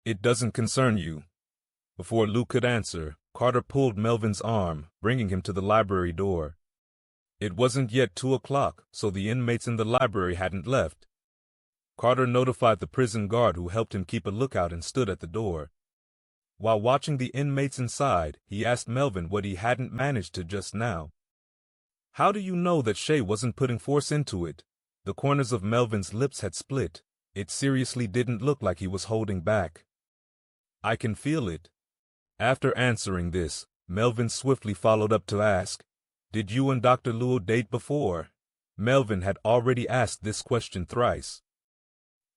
It doesn't concern you. Before Luke could answer, Carter pulled Melvin's arm, bringing him to the library door. It wasn't yet 2 o'clock, so the inmates in the library hadn't left. Carter notified the prison guard who helped him keep a lookout and stood at the door. While watching the inmates inside, he asked Melvin what he hadn't managed to just now. "How do you know that Shay wasn't putting force into it?" The corners of Melvin's lips had split. It seriously didn't look like he was holding back. "I can feel it." After answering this, Melvin swiftly followed up to ask, "Did you and Dr. Luo date before?" Melvin had already asked this question thrice.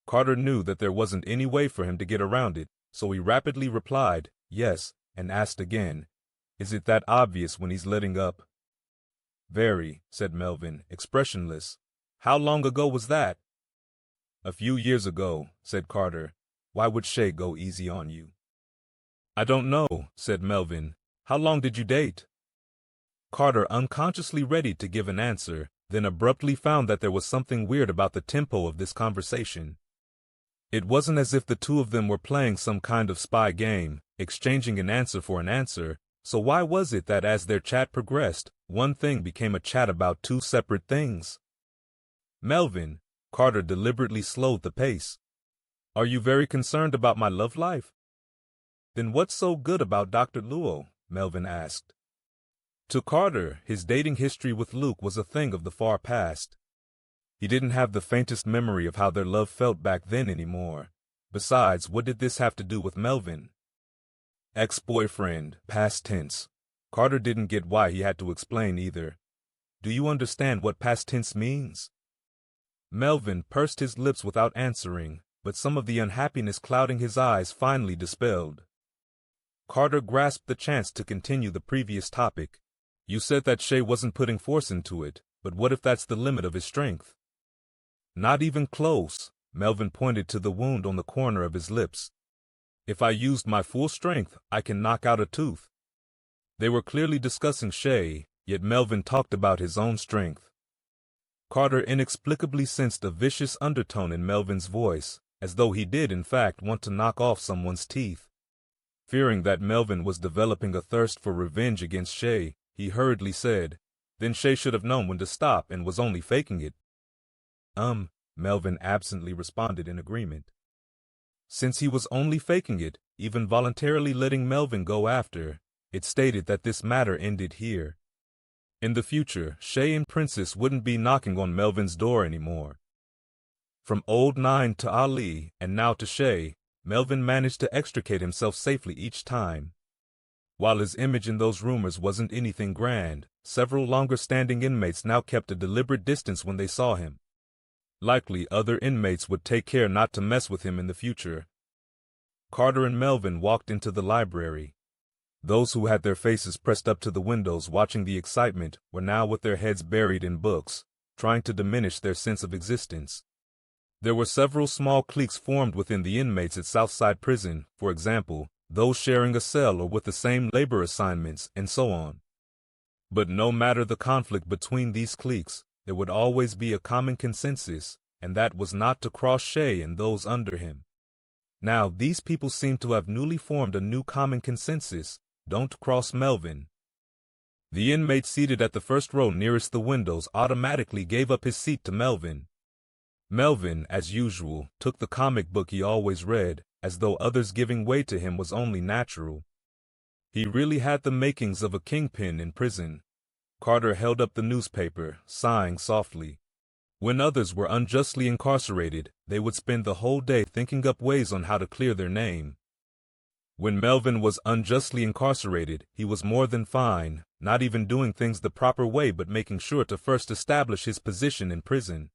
Carter knew that there wasn't any way for him to get around it, so he rapidly replied, "Yes," and asked again, "Is it that obvious when he's letting up?" "Very," said Melvin, expressionless. "How long ago was that?" "A few years ago," said Carter. "Why would Shay go easy on you?" "I don't know," said Melvin. "How long did you date?" Carter, unconsciously ready to give an answer, then abruptly found that there was something weird about the tempo of this conversation. It wasn't as if the two of them were playing some kind of spy game, exchanging an answer for an answer, so why was it that as their chat progressed, one thing became a chat about two separate things? "Melvin," Carter deliberately slowed the pace. "Are you very concerned about my love life?" "Then what's so good about Dr. Luo?" Melvin asked. To Carter, his dating history with Luke was a thing of the far past. He didn't have the faintest memory of how their love felt back then anymore. Besides, what did this have to do with Melvin? Ex-boyfriend, past tense. Carter didn't get why he had to explain either. "Do you understand what past tense means?" Melvin pursed his lips without answering, but some of the unhappiness clouding his eyes finally dispelled. Carter grasped the chance to continue the previous topic. "You said that Shay wasn't putting force into it, but what if that's the limit of his strength?" "Not even close," Melvin pointed to the wound on the corner of his lips. "If I used my full strength, I can knock out a tooth." They were clearly discussing Shay, yet Melvin talked about his own strength. Carter inexplicably sensed a vicious undertone in Melvin's voice, as though he did in fact want to knock off someone's teeth. Fearing that Melvin was developing a thirst for revenge against Shay, he hurriedly said, "Then Shay should have known when to stop and was only faking it." Melvin absently responded in agreement. Since he was only faking it, even voluntarily letting Melvin go after, it stated that this matter ended here. In the future, Shay and Princess wouldn't be knocking on Melvin's door anymore. From old Nine to Ali, and now to Shay, Melvin managed to extricate himself safely each time. While his image in those rumors wasn't anything grand, several longer-standing inmates now kept a deliberate distance when they saw him. Likely other inmates would take care not to mess with him in the future. Carter and Melvin walked into the library. Those who had their faces pressed up to the windows watching the excitement were now with their heads buried in books, trying to diminish their sense of existence. There were several small cliques formed within the inmates at Southside Prison, for example, those sharing a cell or with the same labor assignments, and so on. But no matter the conflict between these cliques, there would always be a common consensus, and that was not to cross Shay and those under him. Now, these people seemed to have newly formed a new common consensus: don't cross Melvin. The inmate seated at the first row nearest the windows automatically gave up his seat to Melvin. Melvin, as usual, took the comic book he always read, as though others giving way to him was only natural. He really had the makings of a kingpin in prison. Carter held up the newspaper, sighing softly. When others were unjustly incarcerated, they would spend the whole day thinking up ways on how to clear their name. When Melvin was unjustly incarcerated, he was more than fine, not even doing things the proper way but making sure to first establish his position in prison.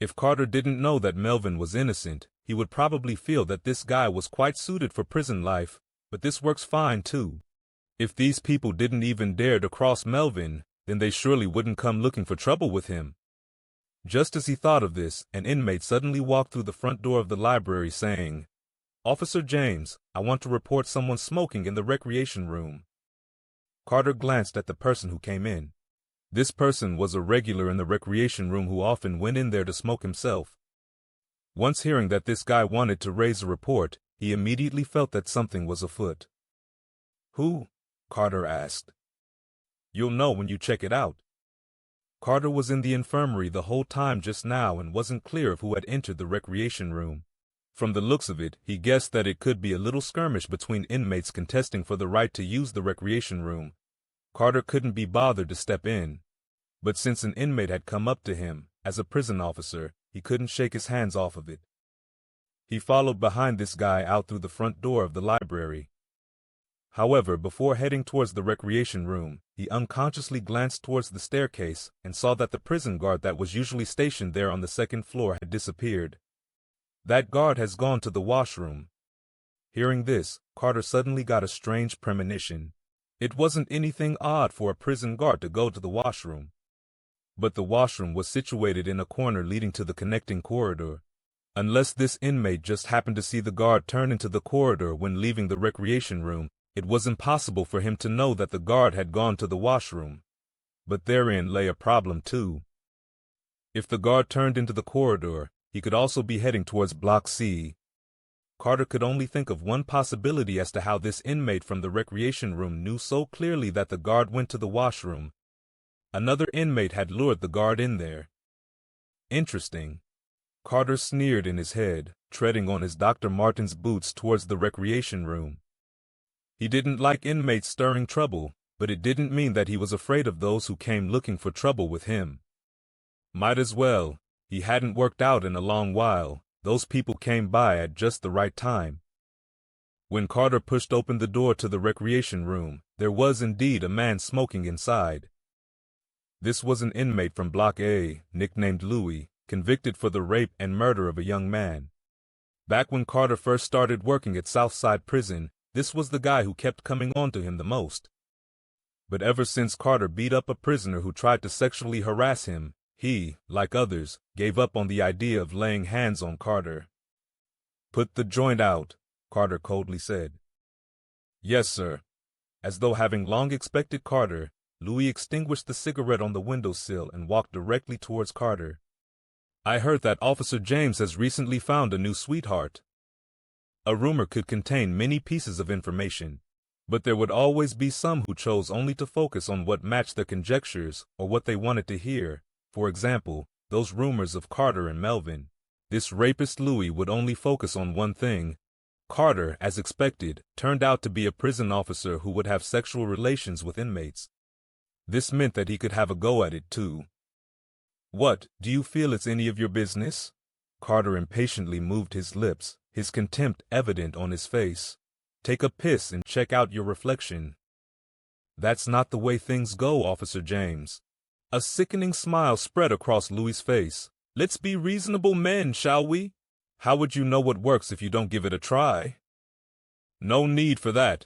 If Carter didn't know that Melvin was innocent, he would probably feel that this guy was quite suited for prison life, but this works fine too. If these people didn't even dare to cross Melvin, then they surely wouldn't come looking for trouble with him. Just as he thought of this, an inmate suddenly walked through the front door of the library saying, "Officer James, I want to report someone smoking in the recreation room." Carter glanced at the person who came in. This person was a regular in the recreation room who often went in there to smoke himself. Once hearing that this guy wanted to raise a report, he immediately felt that something was afoot. "Who?" Carter asked. "You'll know when you check it out." Carter was in the infirmary the whole time just now and wasn't clear of who had entered the recreation room. From the looks of it, he guessed that it could be a little skirmish between inmates contesting for the right to use the recreation room. Carter couldn't be bothered to step in. But since an inmate had come up to him, as a prison officer, he couldn't shake his hands off of it. He followed behind this guy out through the front door of the library. However, before heading towards the recreation room, he unconsciously glanced towards the staircase and saw that the prison guard that was usually stationed there on the second floor had disappeared. That guard has gone to the washroom. Hearing this, Carter suddenly got a strange premonition. It wasn't anything odd for a prison guard to go to the washroom. But the washroom was situated in a corner leading to the connecting corridor. Unless this inmate just happened to see the guard turn into the corridor when leaving the recreation room, it was impossible for him to know that the guard had gone to the washroom. But therein lay a problem too. If the guard turned into the corridor, he could also be heading towards Block C. Carter could only think of one possibility as to how this inmate from the recreation room knew so clearly that the guard went to the washroom. Another inmate had lured the guard in there. Interesting. Carter sneered in his head, treading on his Dr. Martens boots towards the recreation room. He didn't like inmates stirring trouble, but it didn't mean that he was afraid of those who came looking for trouble with him. Might as well. He hadn't worked out in a long while. Those people came by at just the right time. When Carter pushed open the door to the recreation room, there was indeed a man smoking inside. This was an inmate from Block A, nicknamed Louis, convicted for the rape and murder of a young man. Back when Carter first started working at Southside Prison, this was the guy who kept coming on to him the most. But ever since Carter beat up a prisoner who tried to sexually harass him, he, like others, gave up on the idea of laying hands on Carter. "Put the joint out," Carter coldly said. "Yes, sir." As though having long expected Carter, Louis extinguished the cigarette on the windowsill and walked directly towards Carter. "I heard that Officer James has recently found a new sweetheart." A rumor could contain many pieces of information, but there would always be some who chose only to focus on what matched their conjectures or what they wanted to hear. For example, those rumors of Carter and Melvin. This rapist Louis would only focus on one thing. Carter, as expected, turned out to be a prison officer who would have sexual relations with inmates. This meant that he could have a go at it too. "What, do you feel it's any of your business?" Carter impatiently moved his lips, his contempt evident on his face. "Take a piss and check out your reflection." "That's not the way things go, Officer James." A sickening smile spread across Louis's face. "Let's be reasonable men, shall we? How would you know what works if you don't give it a try?" "No need for that."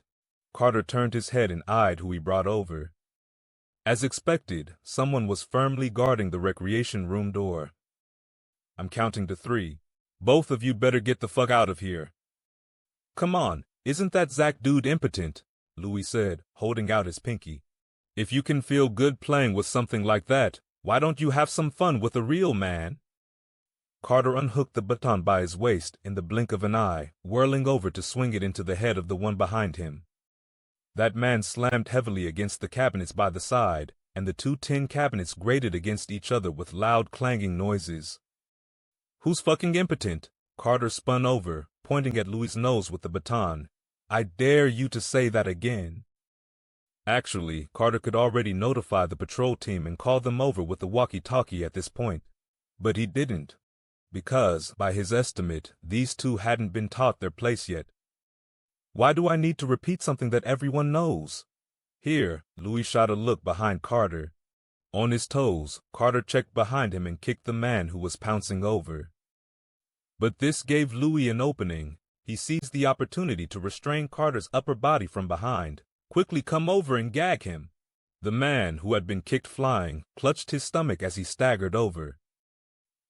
Carter turned his head and eyed who he brought over. As expected, someone was firmly guarding the recreation room door. "I'm counting to 3. Both of you better get the fuck out of here." "Come on, isn't that Zach dude impotent?" Louis said, holding out his pinky. "If you can feel good playing with something like that, why don't you have some fun with a real man?" Carter unhooked the baton by his waist in the blink of an eye, whirling over to swing it into the head of the one behind him. That man slammed heavily against the cabinets by the side, and the 2 tin cabinets grated against each other with loud clanging noises. "Who's fucking impotent?" Carter spun over, pointing at Louis's nose with the baton. "I dare you to say that again." Actually, Carter could already notify the patrol team and call them over with the walkie-talkie at this point. But he didn't, because, by his estimate, these two hadn't been taught their place yet. "Why do I need to repeat something that everyone knows?" Here, Louis shot a look behind Carter. On his toes, Carter checked behind him and kicked the man who was pouncing over. But this gave Louis an opening. He seized the opportunity to restrain Carter's upper body from behind. "Quickly come over and gag him." The man, who had been kicked flying, clutched his stomach as he staggered over.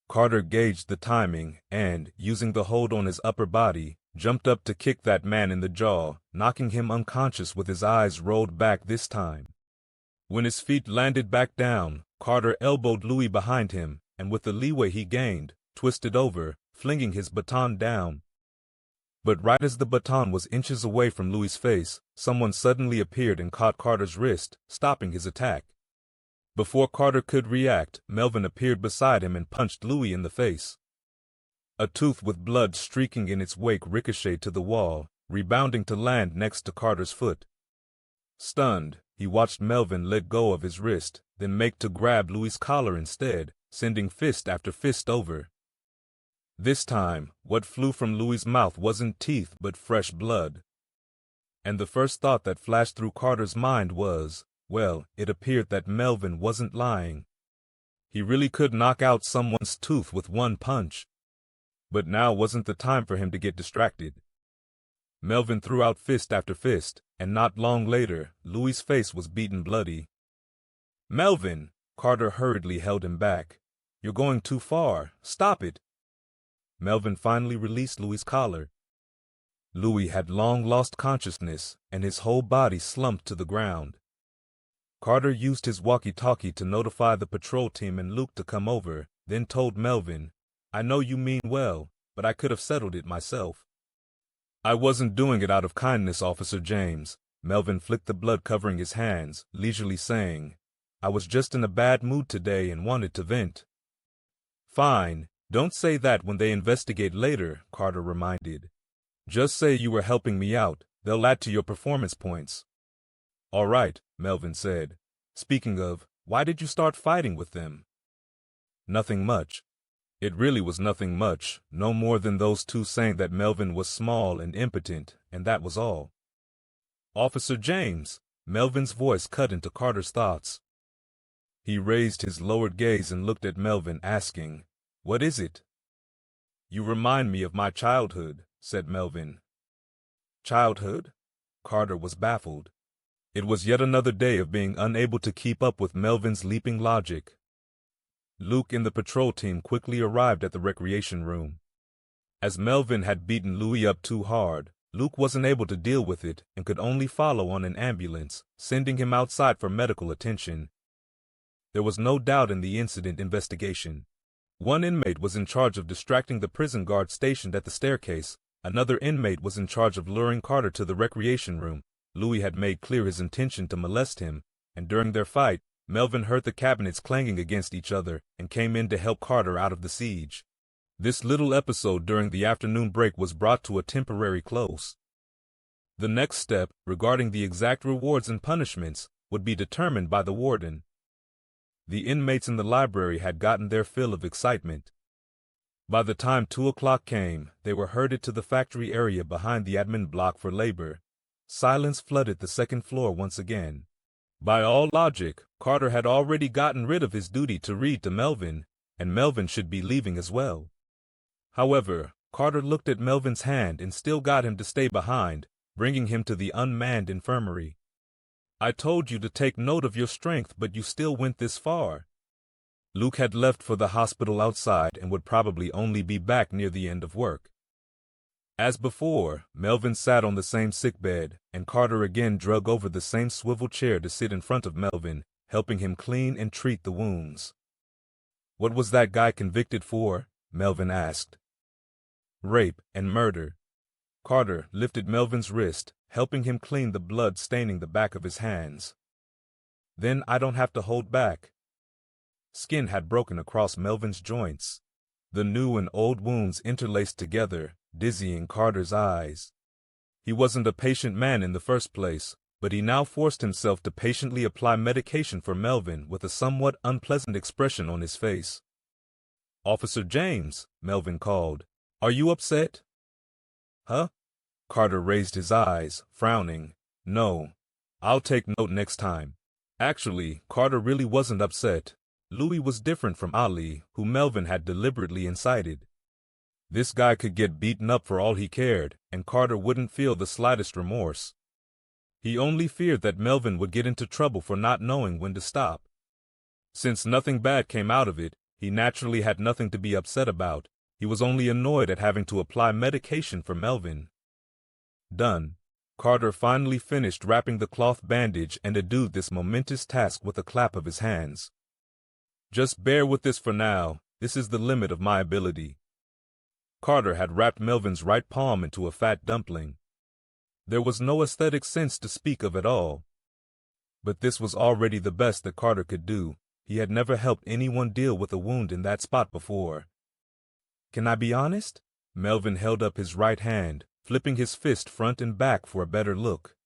Carter gauged the timing and, using the hold on his upper body, jumped up to kick that man in the jaw, knocking him unconscious with his eyes rolled back this time. When his feet landed back down, Carter elbowed Louis behind him, and with the leeway he gained, twisted over, flinging his baton down. But right as the baton was inches away from Louis's face, someone suddenly appeared and caught Carter's wrist, stopping his attack. Before Carter could react, Melvin appeared beside him and punched Louis in the face. A tooth with blood streaking in its wake ricocheted to the wall, rebounding to land next to Carter's foot. Stunned, he watched Melvin let go of his wrist, then make to grab Louis's collar instead, sending fist after fist over. This time, what flew from Louis's mouth wasn't teeth but fresh blood. And the first thought that flashed through Carter's mind was, well, it appeared that Melvin wasn't lying. He really could knock out someone's tooth with one punch. But now wasn't the time for him to get distracted. Melvin threw out fist after fist, and not long later, Louis's face was beaten bloody. "Melvin!" Carter hurriedly held him back. "You're going too far. Stop it." Melvin finally released Louis's collar. Louis had long lost consciousness, and his whole body slumped to the ground. Carter used his walkie-talkie to notify the patrol team and Luke to come over, then told Melvin, "I know you mean well, but I could have settled it myself." "I wasn't doing it out of kindness, Officer James." Melvin flicked the blood covering his hands, leisurely saying, "I was just in a bad mood today and wanted to vent." "Fine, don't say that when they investigate later," Carter reminded. "Just say you were helping me out. They'll add to your performance points." "All right," Melvin said. "Speaking of, why did you start fighting with them?" "Nothing much." It really was nothing much, no more than those two saying that Melvin was small and impotent, and that was all. "Officer James!" Melvin's voice cut into Carter's thoughts. He raised his lowered gaze and looked at Melvin, asking, "What is it?" "You remind me of my childhood," said Melvin. "Childhood?" Carter was baffled. It was yet another day of being unable to keep up with Melvin's leaping logic. Luke and the patrol team quickly arrived at the recreation room. As Melvin had beaten Louis up too hard, Luke wasn't able to deal with it and could only follow on an ambulance, sending him outside for medical attention. There was no doubt in the incident investigation. One inmate was in charge of distracting the prison guard stationed at the staircase. Another inmate was in charge of luring Carter to the recreation room. Louis had made clear his intention to molest him, and during their fight, Melvin heard the cabinets clanging against each other and came in to help Carter out of the siege. This little episode during the afternoon break was brought to a temporary close. The next step, regarding the exact rewards and punishments, would be determined by the warden. The inmates in the library had gotten their fill of excitement. By the time 2 o'clock came, they were herded to the factory area behind the admin block for labor. Silence flooded the second floor once again. By all logic, Carter had already gotten rid of his duty to read to Melvin, and Melvin should be leaving as well. However, Carter looked at Melvin's hand and still got him to stay behind, bringing him to the unmanned infirmary. "I told you to take note of your strength, but you still went this far." Luke had left for the hospital outside and would probably only be back near the end of work. As before, Melvin sat on the same sickbed, and Carter again drug over the same swivel chair to sit in front of Melvin, helping him clean and treat the wounds. "What was that guy convicted for?" Melvin asked. "Rape and murder." Carter lifted Melvin's wrist, helping him clean the blood staining the back of his hands. "Then I don't have to hold back." Skin had broken across Melvin's joints. The new and old wounds interlaced together, dizzying Carter's eyes. He wasn't a patient man in the first place, but he now forced himself to patiently apply medication for Melvin with a somewhat unpleasant expression on his face. "Officer James," Melvin called. "Are you upset?" "Huh?" Carter raised his eyes, frowning. "No. I'll take note next time." Actually, Carter really wasn't upset. Louis was different from Ali, who Melvin had deliberately incited. This guy could get beaten up for all he cared, and Carter wouldn't feel the slightest remorse. He only feared that Melvin would get into trouble for not knowing when to stop. Since nothing bad came out of it, he naturally had nothing to be upset about. He was only annoyed at having to apply medication for Melvin. Done. Carter finally finished wrapping the cloth bandage and addued this momentous task with a clap of his hands. "Just bear with this for now. This is the limit of my ability." Carter had wrapped Melvin's right palm into a fat dumpling. There was no aesthetic sense to speak of at all. But this was already the best that Carter could do. He had never helped anyone deal with a wound in that spot before. "Can I be honest?" Melvin held up his right hand, flipping his fist front and back for a better look.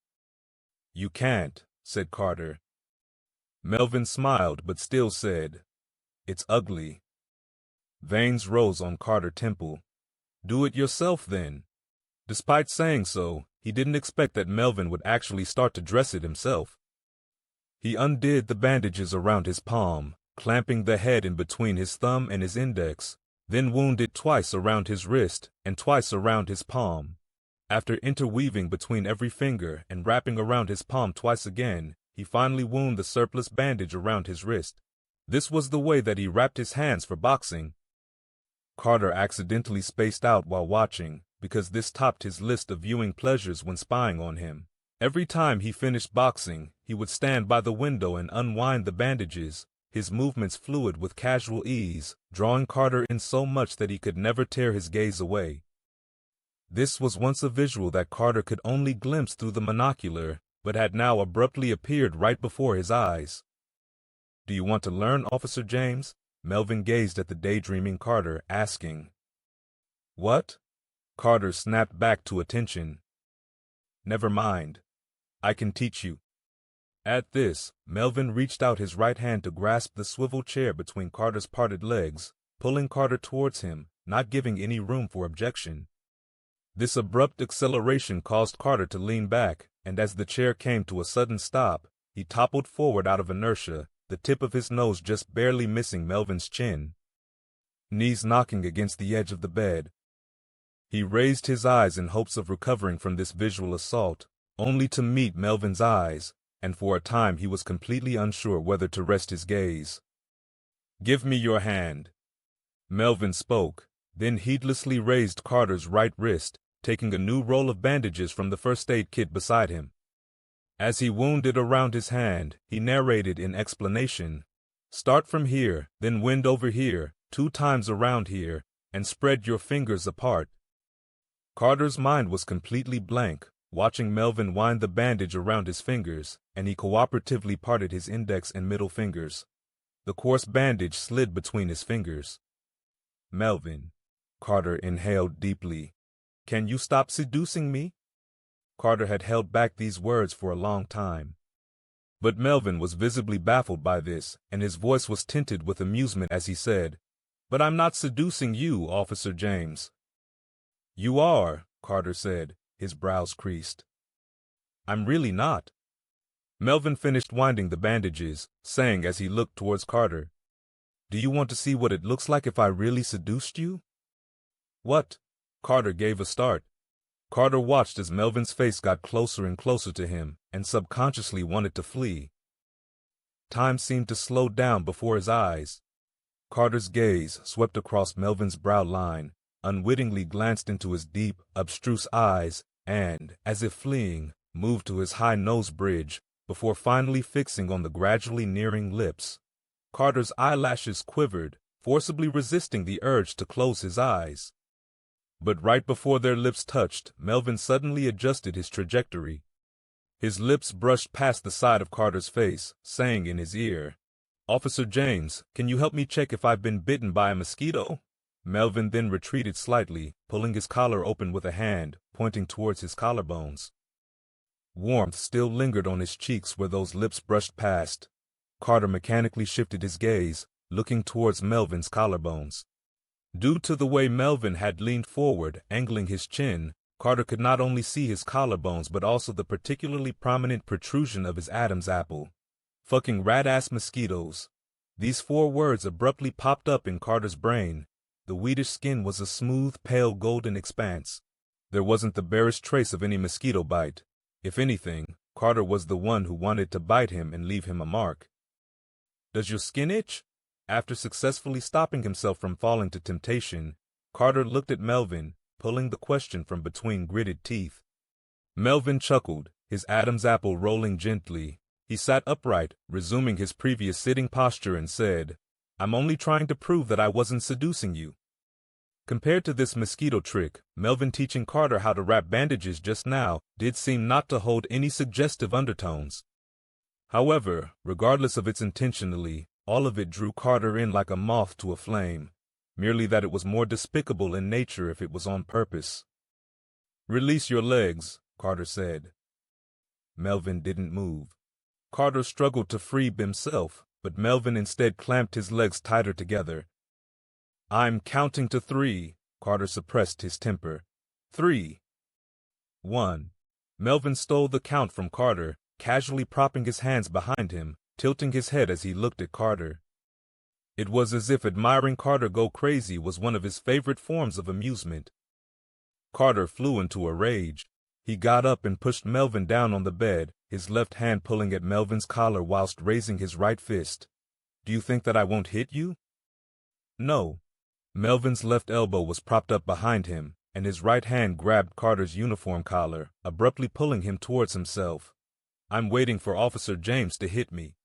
"You can't," said Carter. Melvin smiled but still said, "It's ugly." Veins rose on Carter's temple. "Do it yourself, then." Despite saying so, he didn't expect that Melvin would actually start to dress it himself. He undid the bandages around his palm, clamping the head in between his thumb and his index, then wounded twice around his wrist and twice around his palm. After interweaving between every finger and wrapping around his palm twice again, he finally wound the surplus bandage around his wrist. This was the way that he wrapped his hands for boxing. Carter accidentally spaced out while watching, because this topped his list of viewing pleasures when spying on him. Every time he finished boxing, he would stand by the window and unwind the bandages, his movements fluid with casual ease, drawing Carter in so much that he could never tear his gaze away. This was once a visual that Carter could only glimpse through the monocular, but had now abruptly appeared right before his eyes. "Do you want to learn, Officer James?" Melvin gazed at the daydreaming Carter, asking. "What?" Carter snapped back to attention. "Never mind. I can teach you." At this, Melvin reached out his right hand to grasp the swivel chair between Carter's parted legs, pulling Carter towards him, not giving any room for objection. This abrupt acceleration caused Carter to lean back, and as the chair came to a sudden stop, he toppled forward out of inertia, the tip of his nose just barely missing Melvin's chin. Knees knocking against the edge of the bed. He raised his eyes in hopes of recovering from this visual assault, only to meet Melvin's eyes, and for a time he was completely unsure whether to rest his gaze. "Give me your hand." Melvin spoke, then heedlessly raised Carter's right wrist, taking a new roll of bandages from the first aid kit beside him. As he wounded around his hand, he narrated in explanation, "Start from here, then wind over here, 2 times around here, and spread your fingers apart." Carter's mind was completely blank, watching Melvin wind the bandage around his fingers, and he cooperatively parted his index and middle fingers. The coarse bandage slid between his fingers. "Melvin," Carter inhaled deeply, "can you stop seducing me?" Carter had held back these words for a long time. But Melvin was visibly baffled by this, and his voice was tinted with amusement as he said, "But I'm not seducing you, Officer James." "You are," Carter said, his brows creased. "I'm really not." Melvin finished winding the bandages, saying as he looked towards Carter, "Do you want to see what it looks like if I really seduced you?" "What?" Carter gave a start. Carter watched as Melvin's face got closer and closer to him, and subconsciously wanted to flee. Time seemed to slow down before his eyes. Carter's gaze swept across Melvin's brow line, unwittingly glanced into his deep, abstruse eyes, and, as if fleeing, moved to his high nose bridge, before finally fixing on the gradually nearing lips. Carter's eyelashes quivered, forcibly resisting the urge to close his eyes. But right before their lips touched, Melvin suddenly adjusted his trajectory. His lips brushed past the side of Carter's face, saying in his ear, "Officer James, can you help me check if I've been bitten by a mosquito?" Melvin then retreated slightly, pulling his collar open with a hand, pointing towards his collarbones. Warmth still lingered on his cheeks where those lips brushed past. Carter mechanically shifted his gaze, looking towards Melvin's collarbones. Due to the way Melvin had leaned forward, angling his chin, Carter could not only see his collarbones but also the particularly prominent protrusion of his Adam's apple. Fucking rat-ass mosquitoes. These 4 words abruptly popped up in Carter's brain. The wheatish skin was a smooth, pale golden expanse. There wasn't the barest trace of any mosquito bite. If anything, Carter was the one who wanted to bite him and leave him a mark. "Does your skin itch?" After successfully stopping himself from falling to temptation, Carter looked at Melvin, pulling the question from between gritted teeth. Melvin chuckled, his Adam's apple rolling gently. He sat upright, resuming his previous sitting posture, and said, "I'm only trying to prove that I wasn't seducing you." Compared to this mosquito trick, Melvin teaching Carter how to wrap bandages just now did seem not to hold any suggestive undertones. However, regardless of its intentionally, all of it drew Carter in like a moth to a flame, merely that it was more despicable in nature if it was on purpose. "Release your legs," Carter said. Melvin didn't move. Carter struggled to free himself, but Melvin instead clamped his legs tighter together. "I'm counting to 3, Carter suppressed his temper. 3. 1. Melvin stole the count from Carter, casually propping his hands behind him, tilting his head as he looked at Carter. It was as if admiring Carter go crazy was one of his favorite forms of amusement. Carter flew into a rage. He got up and pushed Melvin down on the bed, his left hand pulling at Melvin's collar whilst raising his right fist. "Do you think that I won't hit you?" "No." Melvin's left elbow was propped up behind him, and his right hand grabbed Carter's uniform collar, abruptly pulling him towards himself. "I'm waiting for Officer James to hit me."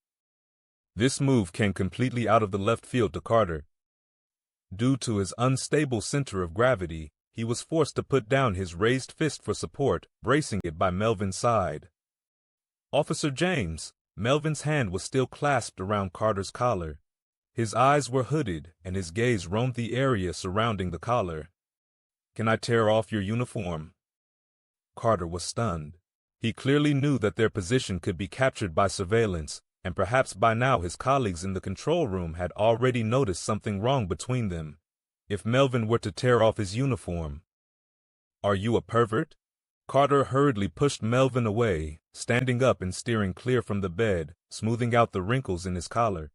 This move came completely out of the left field to Carter. Due to his unstable center of gravity, he was forced to put down his raised fist for support, bracing it by Melvin's side. "Officer James!" Melvin's hand was still clasped around Carter's collar. His eyes were hooded, and his gaze roamed the area surrounding the collar. "Can I tear off your uniform?" Carter was stunned. He clearly knew that their position could be captured by surveillance, and perhaps by now his colleagues in the control room had already noticed something wrong between them. If Melvin were to tear off his uniform. "Are you a pervert?" Carter hurriedly pushed Melvin away, standing up and steering clear from the bed, smoothing out the wrinkles in his collar.